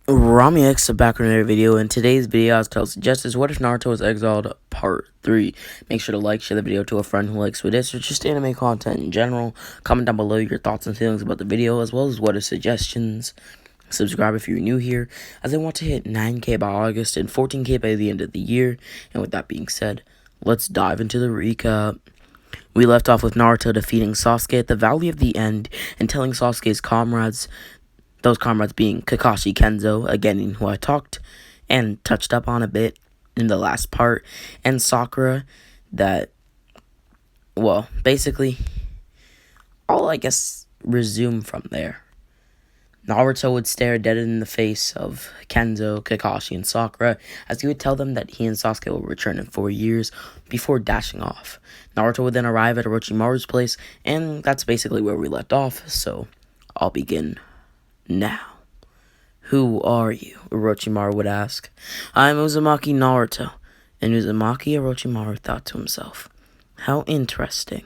Rami X back with another video. In today's video, I was told suggest what if Naruto was exiled part 3. Make sure to like, share the video to a friend who likes what is or just anime content in general. Comment down below your thoughts and feelings about the video as well as what are suggestions. Subscribe if you're new here, as I want to hit 9k by August and 14k by the end of the year. And with that being said, let's dive into the recap. We left off with Naruto defeating Sasuke at the Valley of the End and telling Sasuke's comrades, those comrades being Kakashi, Kenzo, again who I talked and touched up on a bit in the last part, and Sakura, that, well, basically, I'll, I guess, resume from there. Naruto would stare dead in the face of Kenzo, Kakashi, and Sakura as he would tell them that he and Sasuke will return in 4 years before dashing off. Naruto would then arrive at Orochimaru's place, and that's basically where we left off, so I'll begin now. Who are you? Orochimaru would ask. I'm Uzumaki Naruto. And Uzumaki Orochimaru thought to himself, how interesting.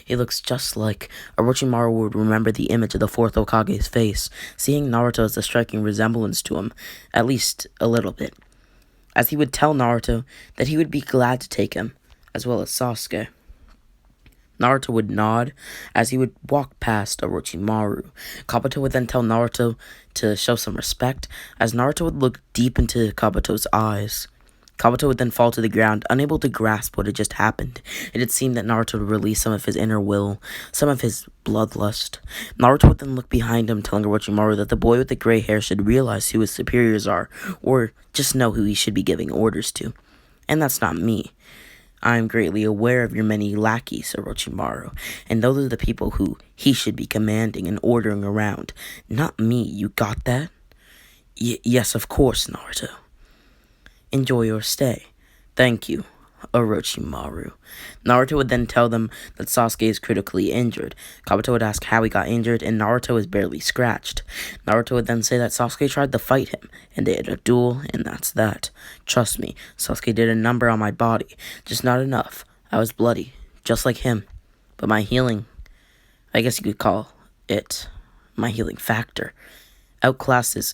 He looks just like Orochimaru would remember the image of the fourth Hokage's face, seeing Naruto as a striking resemblance to him, at least a little bit, as he would tell Naruto that he would be glad to take him, as well as Sasuke. Naruto would nod as he would walk past Orochimaru. Kabuto would then tell Naruto to show some respect, as Naruto would look deep into Kabuto's eyes. Kabuto would then fall to the ground, unable to grasp what had just happened. It had seemed that Naruto would release some of his inner will, some of his bloodlust. Naruto would then look behind him, telling Orochimaru that the boy with the gray hair should realize who his superiors are, or just know who he should be giving orders to. And that's not me. I am greatly aware of your many lackeys, Orochimaru, and those are the people who he should be commanding and ordering around. Not me, you got that? Yes, of course, Naruto. Enjoy your stay. Thank you, Orochimaru. Naruto would then tell them that Sasuke is critically injured. Kabuto would ask how he got injured, and Naruto is barely scratched. Naruto would then say that Sasuke tried to fight him, and they had a duel, and that's that. Trust me, Sasuke did a number on my body, just not enough. I was bloody, just like him. But my healing, I guess you could call it my healing factor, outclasses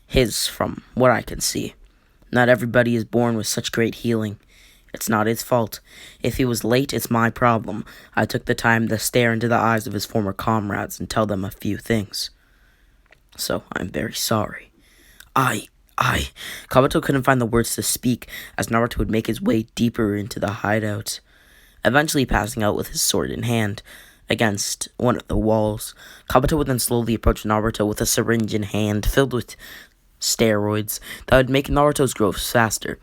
his from what I can see. Not everybody is born with such great healing. It's not his fault. If he was late, it's my problem. I took the time to stare into the eyes of his former comrades and tell them a few things. So, I'm very sorry. Kabuto couldn't find the words to speak as Naruto would make his way deeper into the hideout, eventually passing out with his sword in hand against one of the walls. Kabuto would then slowly approach Naruto with a syringe in hand filled with steroids that would make Naruto's growth faster.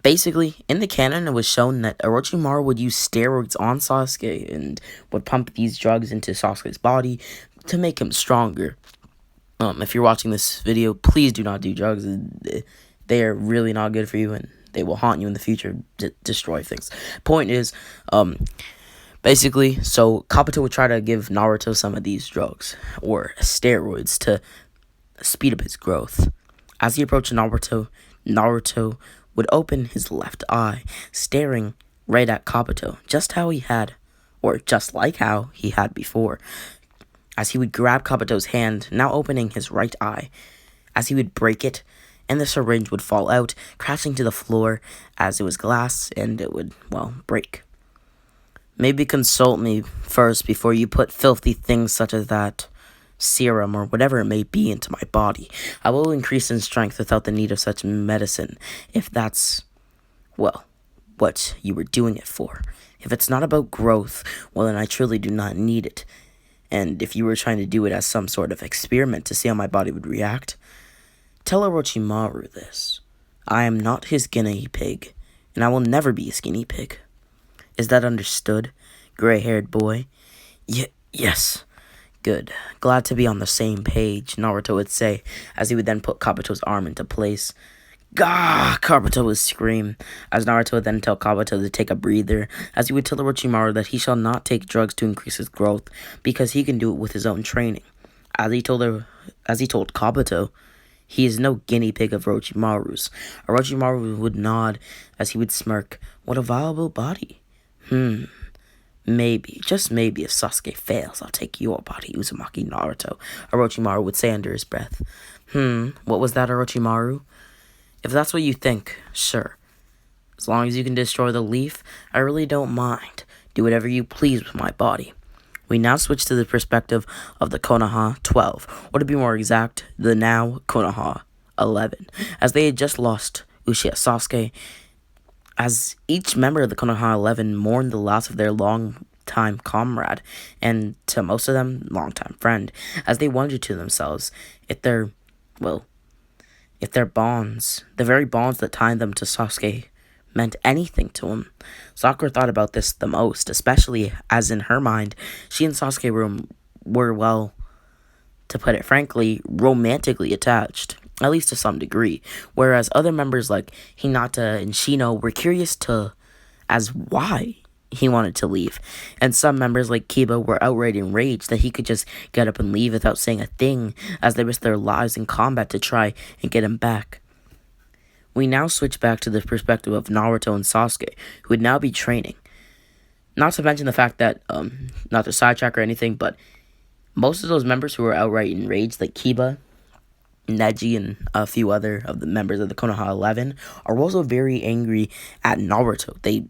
Basically, in the canon, it was shown that Orochimaru would use steroids on Sasuke and would pump these drugs into Sasuke's body to make him stronger. If you're watching this video, please do not do drugs. They are really not good for you, and they will haunt you in the future, destroy things. Point is, basically, so Kabuto would try to give Naruto some of these drugs, or steroids, to speed up his growth. As he approached Naruto would open his left eye, staring right at Kabuto, just like how he had before. As he would grab Kabuto's hand, now opening his right eye, as he would break it, and the syringe would fall out, crashing to the floor as it was glass, and it would, well, break. Maybe consult me first before you put filthy things such as that serum or whatever it may be into my body. I will increase in strength without the need of such medicine, if that's, well, what you were doing it for. If it's not about growth, well, then I truly do not need it. And if you were trying to do it as some sort of experiment to see how my body would react, tell Orochimaru this. I am not his guinea pig, and I will never be his guinea pig. Is that understood, gray-haired boy? Yes. Good. Glad to be on the same page, Naruto would say, as he would then put Kabuto's arm into place. Gah! Kabuto would scream, as Naruto would then tell Kabuto to take a breather, as he would tell Orochimaru that he shall not take drugs to increase his growth, because he can do it with his own training. As he told Kabuto, he is no guinea pig of Orochimaru's. Orochimaru would nod, as he would smirk. What a viable body. Maybe, just maybe, if Sasuke fails, I'll take your body, Uzumaki Naruto, Orochimaru would say under his breath. What was that, Orochimaru? If that's what you think, sure. As long as you can destroy the leaf, I really don't mind. Do whatever you please with my body. We now switch to the perspective of the Konoha 12, or to be more exact, the now Konoha 11, as they had just lost Uchiha Sasuke, as each member of the Konoha 11 mourned the loss of their long-time comrade, and to most of them, long-time friend, as they wondered to themselves if their bonds, the very bonds that tied them to Sasuke, meant anything to him. Sakura thought about this the most, especially as in her mind, she and Sasuke were well, to put it frankly, romantically attached, at least to some degree, whereas other members like Hinata and Shino were curious as why he wanted to leave, and some members like Kiba were outright enraged that he could just get up and leave without saying a thing, as they risked their lives in combat to try and get him back. We now switch back to the perspective of Naruto and Sasuke, who would now be training. Not to mention the fact that, not to sidetrack or anything, but most of those members who were outright enraged, like Kiba, Neji, and a few other of the members of the Konoha 11, are also very angry at Naruto. They,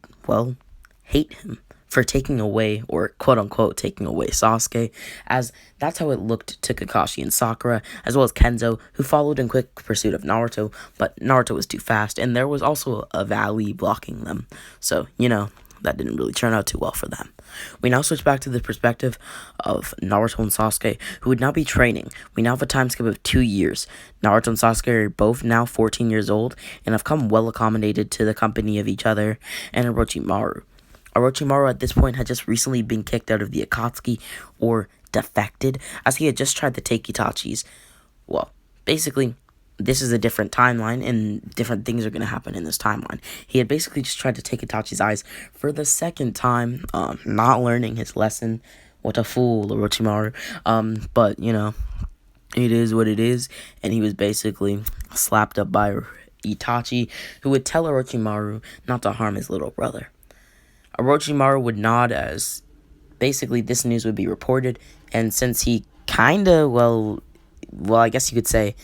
hate him for taking away, or quote-unquote taking away, Sasuke, as that's how it looked to Kakashi and Sakura, as well as Kenzo, who followed in quick pursuit of Naruto, but Naruto was too fast, and there was also a valley blocking them, so, that didn't really turn out too well for them. We now switch back to the perspective of Naruto and Sasuke, who would now be training. We now have a time skip of 2 years. Naruto and Sasuke are both now 14 years old, and have come well accommodated to the company of each other and Orochimaru. Orochimaru at this point had just recently been kicked out of the Akatsuki, or defected, as he had just tried to take Itachi's. Well, basically, this is a different timeline, and different things are going to happen in this timeline. He had basically just tried to take Itachi's eyes for the second time, not learning his lesson. What a fool, Orochimaru. But, it is what it is, and he was basically slapped up by Itachi, who would tell Orochimaru not to harm his little brother. Orochimaru would nod as basically this news would be reported, and since he kinda, I guess you could say,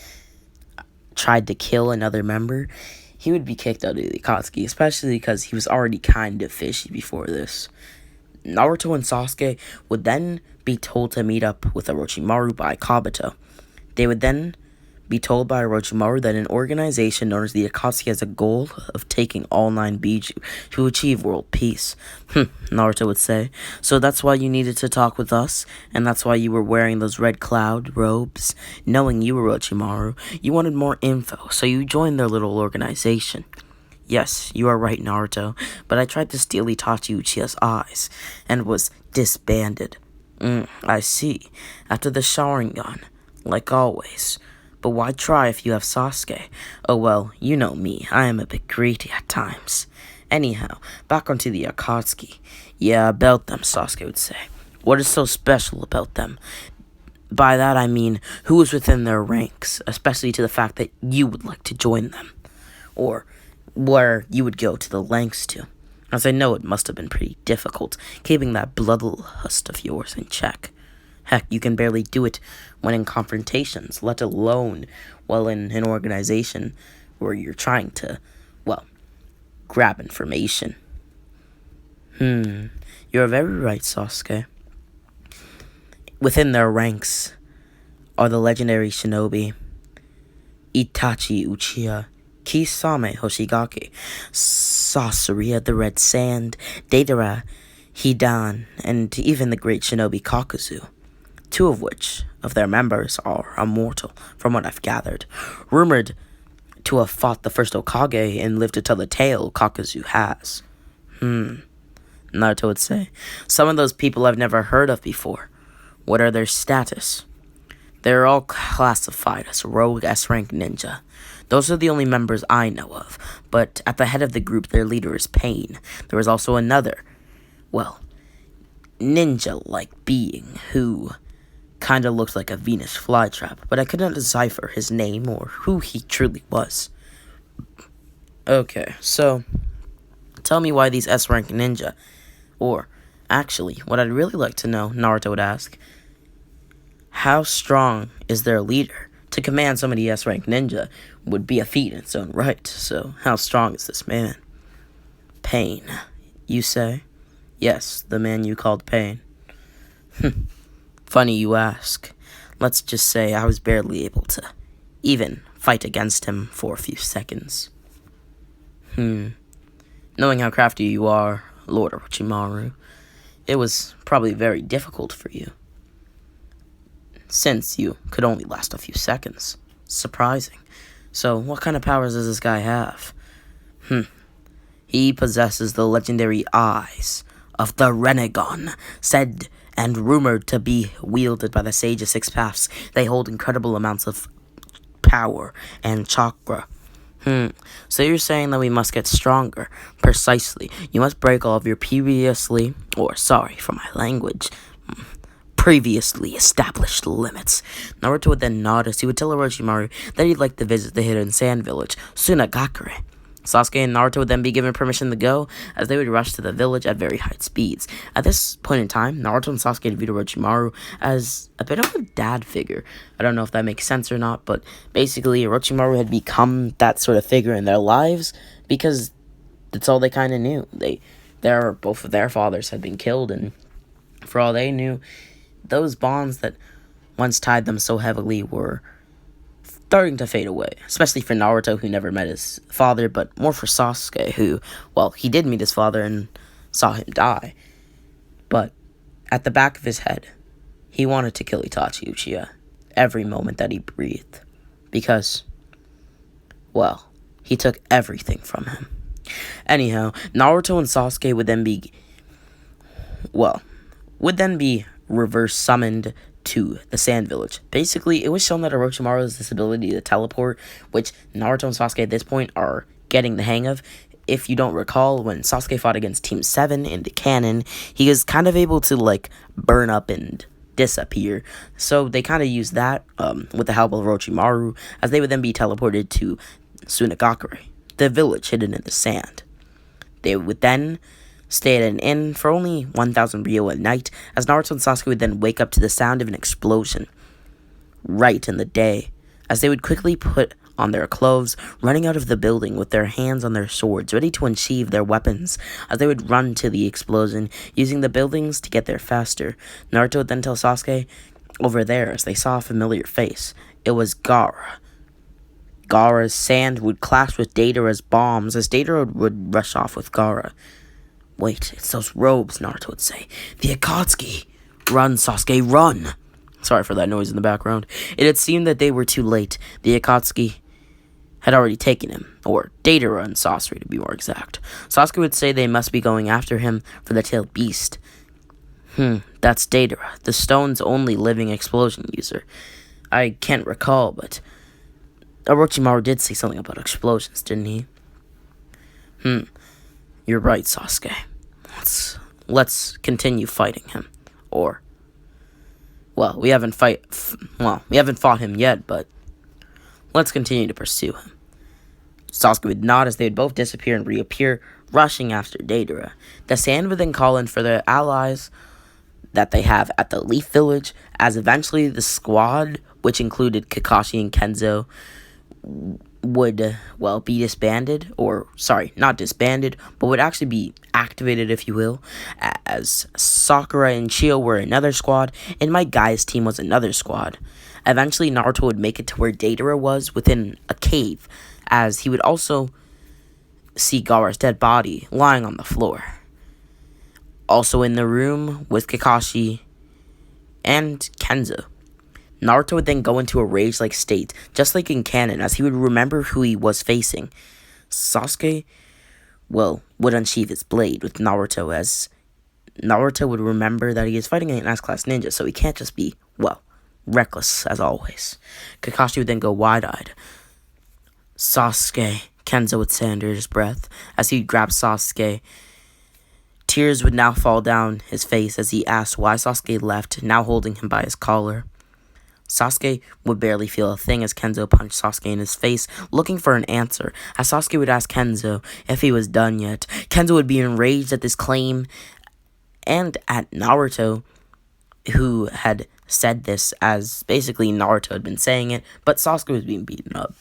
tried to kill another member, he would be kicked out of the Akatsuki, especially because he was already kind of fishy before this. Naruto and Sasuke would then be told to meet up with Orochimaru by Kabuto. They would then be told by Orochimaru that an organization known as the Akatsuki has a goal of taking all 9 Biju to achieve world peace. Naruto would say. So that's why you needed to talk with us, and that's why you were wearing those red cloud robes. Knowing you, Orochimaru, you wanted more info, so you joined their little organization. Yes, you are right, Naruto, but I tried to steal Itachi Uchiha's eyes, and was disbanded. I see. After the Sharingan, like always. But why try if you have Sasuke? Oh well, you know me, I am a bit greedy at times. Anyhow, back onto the Akatsuki. Yeah, about them, Sasuke would say. What is so special about them? By that I mean, who is within their ranks, especially to the fact that you would like to join them. Or where you would go to the lengths to. As I know it must have been pretty difficult, keeping that bloodlust of yours in check. Heck, you can barely do it when in confrontations, let alone, in an organization where you're trying to, grab information. You're very right, Sasuke. Within their ranks are the legendary shinobi Itachi Uchiha, Kisame Hoshigaki, Sasoriya the Red Sand, Deidara Hidan, and even the great shinobi Kakuzu. 2 of which of their members are immortal, from what I've gathered. Rumored to have fought the first Hokage and lived to tell the tale Kakuzu has. Naruto would say. Some of those people I've never heard of before. What are their status? They're all classified as rogue S-rank ninja. Those are the only members I know of, but at the head of the group their leader is Pain. There is also another, ninja-like being who kinda looked like a Venus flytrap, but I could not decipher his name or who he truly was. Okay, so tell me why these S-rank ninja, or actually, what I'd really like to know, Naruto would ask, how strong is their leader To command so many S-rank ninja would be a feat in its own right, so how strong is this man? Pain, you say? Yes, the man you called Pain. Funny you ask. Let's just say I was barely able to even fight against him for a few seconds. Knowing how crafty you are, Lord Orochimaru, it was probably very difficult for you, since you could only last a few seconds. Surprising. So, what kind of powers does this guy have? He possesses the legendary eyes of the Renegon, said and rumored to be wielded by the Sage of Six Paths. They hold incredible amounts of power and chakra. So you're saying that we must get stronger? Precisely. You must break all of your previously, or sorry for my language, previously established limits. Naruto would then nod as he would tell Orochimaru that he'd like to visit the hidden sand village, Sunagakure. Sasuke and Naruto would then be given permission to go, as they would rush to the village at very high speeds. At this point in time, Naruto and Sasuke viewed Orochimaru as a bit of a dad figure. I don't know if that makes sense or not, but basically Orochimaru had become that sort of figure in their lives because that's all they kind of knew. Both of their fathers had been killed, and for all they knew, those bonds that once tied them so heavily were starting to fade away, especially for Naruto, who never met his father, but more for Sasuke, who, well, he did meet his father and saw him die, but at the back of his head, he wanted to kill Itachi Uchiha every moment that he breathed, because, well, he took everything from him. Anyhow, Naruto and Sasuke would then be reverse summoned to the Sand Village. Basically, it was shown that Orochimaru has this ability to teleport, which Naruto and Sasuke at this point are getting the hang of. If you don't recall, when Sasuke fought against Team 7 in the canon, he was kind of able to, burn up and disappear. So they kind of used that with the help of Orochimaru, as they would then be teleported to Sunagakure, the village hidden in the sand. They would then stay at an inn for only 1,000 ryo a night, as Naruto and Sasuke would then wake up to the sound of an explosion right in the day, as they would quickly put on their clothes, running out of the building with their hands on their swords, ready to unsheathe their weapons, as they would run to the explosion, using the buildings to get there faster. Naruto would then tell Sasuke, over there, as they saw a familiar face, it was Gaara. Gaara's sand would clash with Deidara's bombs, as Deidara would rush off with Gaara. Wait, it's those robes, Naruto would say. The Akatsuki! Run, Sasuke, run! Sorry for that noise in the background. It had seemed that they were too late. The Akatsuki had already taken him, or Deidara and Sasori to be more exact. Sasuke would say they must be going after him for the tailed beast. That's Deidara, the stone's only living explosion user. I can't recall, but Orochimaru did say something about explosions, didn't he? You're right, Sasuke. Let's continue fighting him. Or, well, we haven't fought him yet, but let's continue to pursue him. Sasuke would nod as they would both disappear and reappear, rushing after Deidara. The sand would then call in for their allies that they have at the Leaf Village, as eventually the squad, which included Kakashi and Kenzo, would, be disbanded, or, sorry, not disbanded, but would actually be activated, if you will, as Sakura and Chio were another squad, and my guy's team was another squad. Eventually, Naruto would make it to where Deidara was, within a cave, as he would also see Gaara's dead body lying on the floor. Also in the room with Kakashi and Kenzo. Naruto would then go into a rage-like state, just like in canon, as he would remember who he was facing. Sasuke, would unsheath his blade with Naruto, as Naruto would remember that he is fighting an S-class ninja, so he can't just be, reckless as always. Kakashi would then go wide-eyed. Sasuke, Kenzo would say under his breath, as he grabbed Sasuke. Tears would now fall down his face as he asked why Sasuke left, now holding him by his collar. Sasuke would barely feel a thing as Kenzo punched Sasuke in his face, looking for an answer, as Sasuke would ask Kenzo if he was done yet. Kenzo would be enraged at this claim, and at Naruto, who had said this as basically Naruto had been saying it, but Sasuke was being beaten up.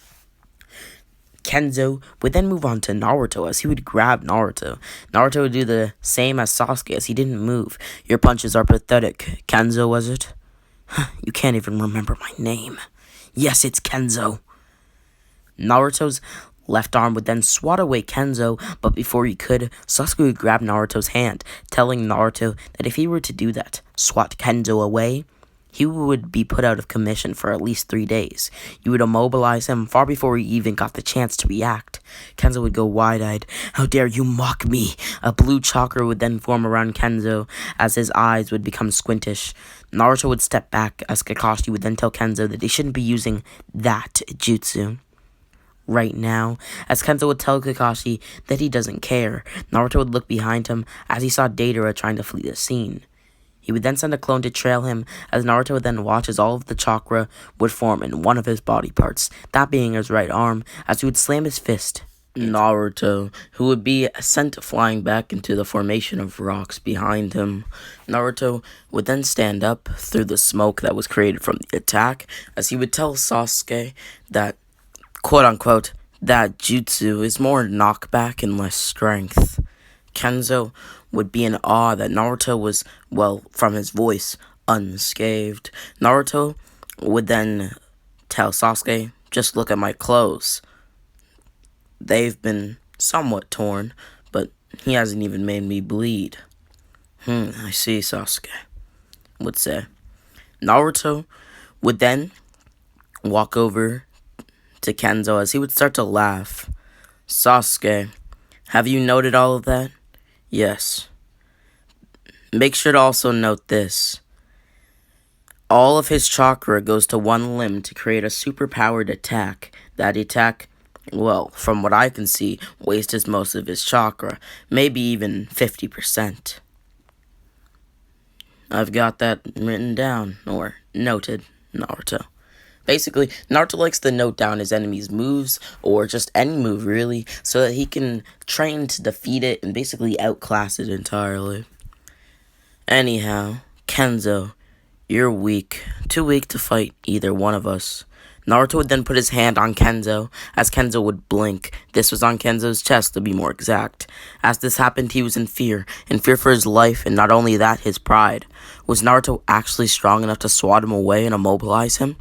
Kenzo would then move on to Naruto as he would grab Naruto. Naruto would do the same as Sasuke as he didn't move. Your punches are pathetic. Kenzo, was it? You can't even remember my name. Yes, it's Kenzo. Naruto's left arm would then swat away Kenzo, but before he could, Sasuke would grab Naruto's hand, telling Naruto that if he were to do that, swat Kenzo away, he would be put out of commission for at least 3 days. You would immobilize him far before he even got the chance to react. Kenzo would go wide-eyed. How dare you mock me? A blue chakra would then form around Kenzo as his eyes would become squintish. Naruto would step back as Kakashi would then tell Kenzo that they shouldn't be using that jutsu right now, as Kenzo would tell Kakashi that he doesn't care. Naruto would look behind him as he saw Deidara trying to flee the scene. He would then send a clone to trail him, as Naruto would then watch as all of the chakra would form in one of his body parts, that being his right arm, as he would slam his fist. Naruto, who would be sent flying back into the formation of rocks behind him. Naruto would then stand up through the smoke that was created from the attack, as he would tell Sasuke that, quote-unquote, that jutsu is more knockback and less strength. Kenzo would be in awe that Naruto was, well, from his voice, unscathed. Naruto would then tell Sasuke, just look at my clothes. They've been somewhat torn, but he hasn't even made me bleed. I see, Sasuke would say. Naruto would then walk over to Kenzo as he would start to laugh. Sasuke, have you noted all of that? Yes. Make sure to also note this. All of his chakra goes to one limb to create a superpowered attack. That attack, well, from what I can see, wastes most of his chakra. Maybe even 50%. I've got that written down, or noted, Naruto. Basically, Naruto likes to note down his enemy's moves, or just any move really, so that he can train to defeat it and basically outclass it entirely. Anyhow, Kenzo, you're weak. Too weak to fight either one of us. Naruto would then put his hand on Kenzo, as Kenzo would blink. This was on Kenzo's chest, to be more exact. As this happened, he was in fear for his life, and not only that, his pride. Was Naruto actually strong enough to swat him away and immobilize him?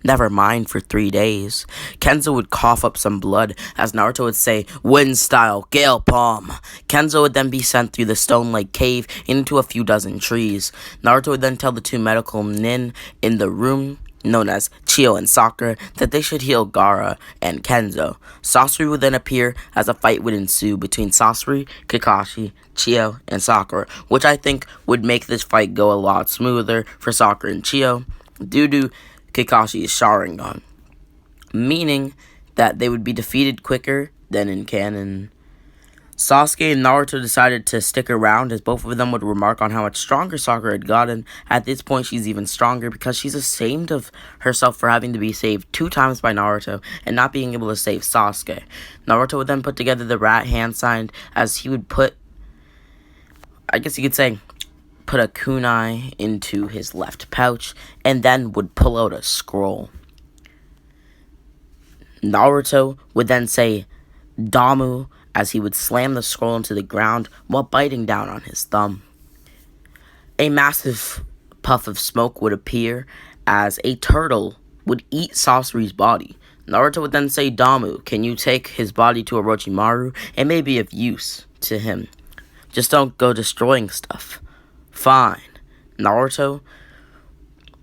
Never mind for 3 days. Kenzo would cough up some blood as Naruto would say, wind style, gale palm. Kenzo would then be sent through the stone-like cave into a few dozen trees. Naruto would then tell the two medical nin in the room, known as Chiyo and Sakura, that they should heal Gaara and Kenzo. Sasori would then appear as a fight would ensue between Sasori, Kakashi, Chiyo, and Sakura, which I think would make this fight go a lot smoother for Sakura and Chiyo due to Kakashi's Sharingan, meaning that they would be defeated quicker than in canon. Sasuke and Naruto decided to stick around as both of them would remark on how much stronger Sakura had gotten. At this point, she's even stronger because she's ashamed of herself for having to be saved 2 times by Naruto and not being able to save Sasuke. Naruto would then put together the rat hand sign as he would put, I guess you could say, put a kunai into his left pouch, and then would pull out a scroll. Naruto would then say Damu as he would slam the scroll into the ground while biting down on his thumb. A massive puff of smoke would appear as a turtle would eat Sasori's body. Naruto would then say, Damu, can you take his body to Orochimaru? It may be of use to him. Just don't go destroying stuff. Fine. Naruto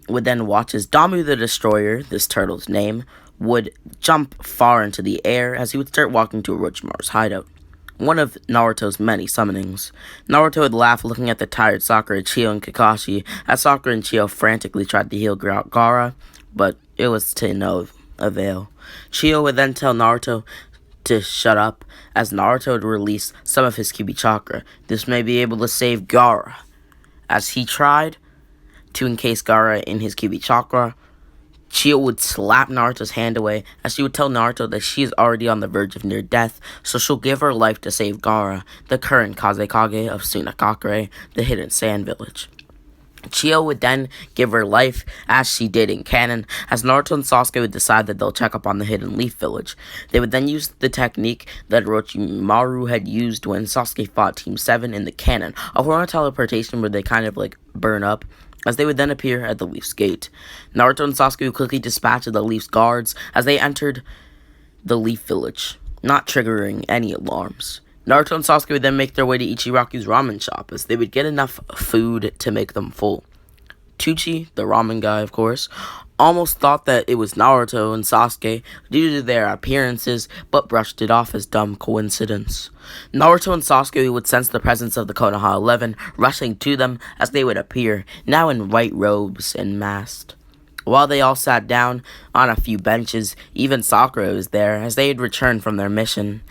would then watch as Damu the Destroyer, this turtle's name, would jump far into the air as he would start walking to Orochimaru's hideout, one of Naruto's many summonings. Naruto would laugh looking at the tired Sakura, Chiyo, and Kakashi as Sakura and Chiyo frantically tried to heal Gaara, but it was to no avail. Chiyo would then tell Naruto to shut up as Naruto would release some of his Kyuubi chakra. This may be able to save Gaara. As he tried to encase Gaara in his Kyuubi chakra, Chiyo would slap Naruto's hand away as she would tell Naruto that she is already on the verge of near death, so she'll give her life to save Gaara, the current Kazekage of Sunakakure, the hidden sand village. Chio would then give her life, as she did in canon, as Naruto and Sasuke would decide that they'll check up on the hidden leaf village. They would then use the technique that Orochimaru had used when Sasuke fought Team 7 in the canon, a horror teleportation where they kind of like burn up, as they would then appear at the Leaf's gate. Naruto and Sasuke would quickly dispatch the Leaf's guards as they entered the Leaf Village, not triggering any alarms. Naruto and Sasuke would then make their way to Ichiraku's ramen shop, as they would get enough food to make them full. Tucci, the ramen guy of course, almost thought that it was Naruto and Sasuke due to their appearances, but brushed it off as dumb coincidence. Naruto and Sasuke would sense the presence of the Konoha 11, rushing to them as they would appear, now in white robes and masked. While they all sat down on a few benches, even Sakura was there, as they had returned from their mission.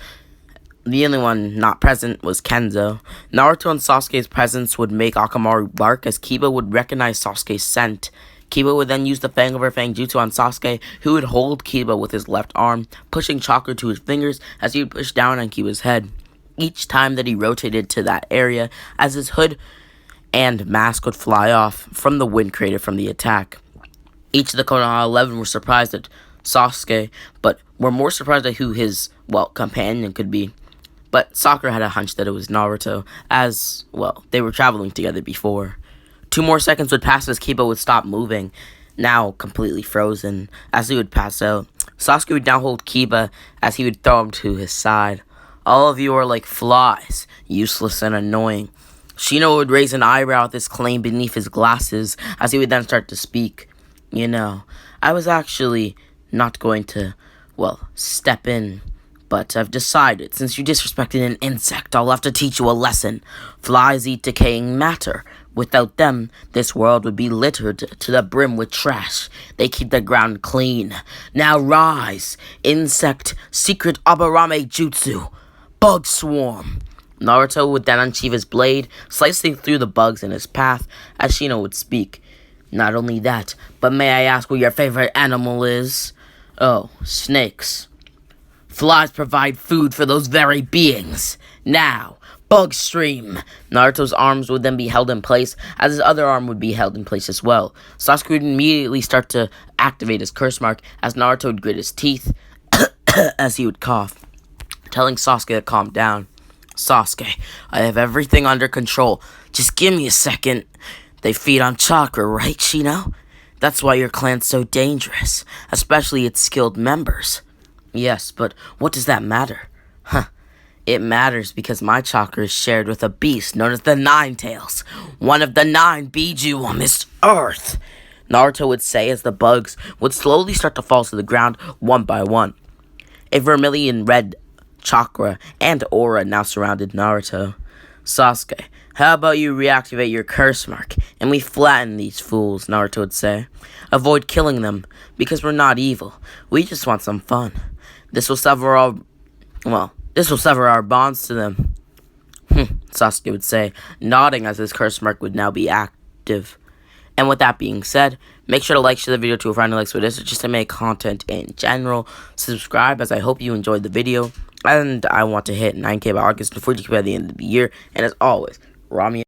The only one not present was Kenzo. Naruto and Sasuke's presence would make Akamaru bark, as Kiba would recognize Sasuke's scent. Kiba would then use the Fang over Fang jutsu on Sasuke, who would hold Kiba with his left arm, pushing chakra to his fingers as he would push down on Kiba's head. Each time that he rotated to that area, as his hood and mask would fly off from the wind created from the attack. Each of the Konoha 11 were surprised at Sasuke, but were more surprised at who his, companion could be. But Sakura had a hunch that it was Naruto, as, they were traveling together before. 2 more seconds would pass as Kiba would stop moving, now completely frozen, as he would pass out. Sasuke would now hold Kiba as he would throw him to his side. All of you are like flies, useless and annoying. Shino would raise an eyebrow at this claim beneath his glasses, as he would then start to speak. You know, I was actually not going to, step in. But I've decided, since you disrespected an insect, I'll have to teach you a lesson. Flies eat decaying matter. Without them, this world would be littered to the brim with trash. They keep the ground clean. Now rise! Insect Secret Abarame Jutsu. Bug Swarm. Naruto would then unsheath his blade, slicing through the bugs in his path, as Shino would speak. Not only that, but may I ask what your favorite animal is? Oh, snakes. Flies provide food for those very beings. Now, Bug Stream. Naruto's arms would then be held in place, as his other arm would be held in place as well. Sasuke would immediately start to activate his curse mark, as Naruto would grit his teeth as he would cough, telling Sasuke to calm down. Sasuke, I have everything under control. Just give me a second. They feed on chakra, right, Shino? That's why your clan's so dangerous, especially its skilled members. Yes, but what does that matter? It matters because my chakra is shared with a beast known as the Nine Tails, one of the 9 Biju on this earth, Naruto would say as the bugs would slowly start to fall to the ground one by one. A vermilion red chakra and aura now surrounded Naruto. Sasuke, how about you reactivate your curse mark, and we flatten these fools, Naruto would say. Avoid killing them, because we're not evil. We just want some fun. This will sever our bonds to them. Sasuke would say, nodding as his curse mark would now be active. And with that being said, make sure to share the video to a friend who likes what it is, just to make content in general. Subscribe, as I hope you enjoyed the video. And I want to hit 9K by August before you by the end of the year. And as always, Rami.